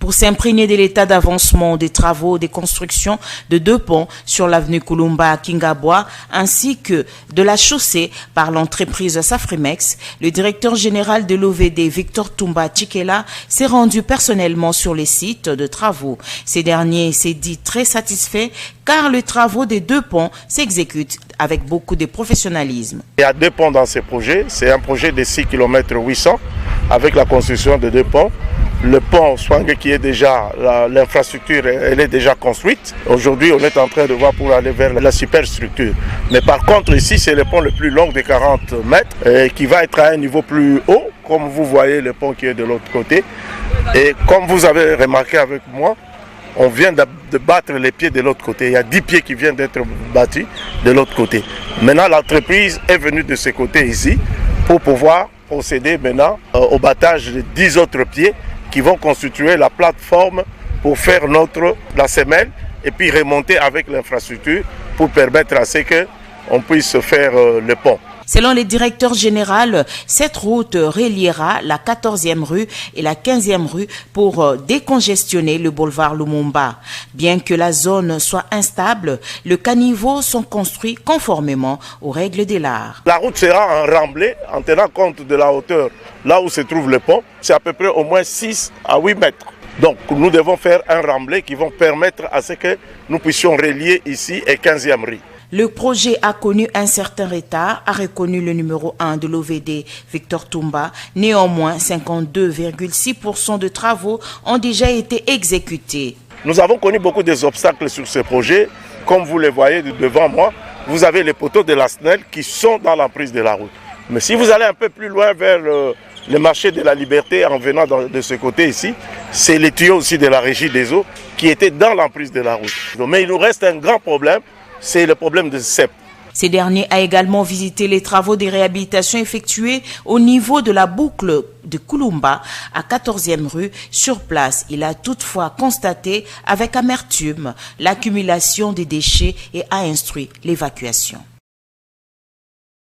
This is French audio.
pour s'imprégner de l'état d'avancement des travaux de construction de 2 ponts sur l'avenue Kulumba à Kingabwa ainsi que de la chaussée par l'entreprise Safrimex. Le directeur général de l'OVD, Victor Tumba Chikela, s'est rendu personnellement sur les sites de travaux. Ces derniers s'est dit très satisfait car les travaux des 2 ponts s'exécutent avec beaucoup de professionnalisme. Il y a 2 ponts dans ce projet. C'est un projet de 6 km 800 avec la construction de 2 ponts. Le pont Swang qui est déjà, l'infrastructure elle est déjà construite. Aujourd'hui on est en train de voir pour aller vers la superstructure. Mais par contre ici c'est le pont le plus long de 40 mètres qui va être à un niveau plus haut. Comme vous voyez le pont qui est de l'autre côté. Et comme vous avez remarqué avec moi, on vient de battre les pieds de l'autre côté. Il y a 10 pieds qui viennent d'être battus de l'autre côté. Maintenant l'entreprise est venue de ce côté ici pour pouvoir procéder maintenant au battage de 10 autres pieds qui vont constituer la plateforme pour faire la semelle et puis remonter avec l'infrastructure pour permettre à ce qu'on puisse faire le pont. Selon le directeur général, cette route reliera la 14e rue et la 15e rue pour décongestionner le boulevard Lumumba. Bien que la zone soit instable, les caniveaux sont construits conformément aux règles de l'art. La route sera en remblai en tenant compte de la hauteur là où se trouve le pont. C'est à peu près au moins 6 à 8 mètres. Donc nous devons faire un remblai qui va permettre à ce que nous puissions relier ici et 15e rue. Le projet a connu un certain retard, a reconnu le numéro 1 de l'OVD, Victor Tumba. Néanmoins, 52,6% de travaux ont déjà été exécutés. Nous avons connu beaucoup d'obstacles sur ce projet. Comme vous le voyez devant moi, vous avez les poteaux de la SNEL qui sont dans l'emprise de la route. Mais si vous allez un peu plus loin vers le marché de la Liberté en venant de ce côté ici, c'est les tuyaux aussi de la régie des eaux qui étaient dans l'emprise de la route. Mais il nous reste un grand problème. C'est le problème de CEP. Ces derniers a également visité les travaux de réhabilitation effectués au niveau de la boucle de Kulumba à 14e rue. Sur place, il a toutefois constaté avec amertume l'accumulation des déchets et a instruit l'évacuation.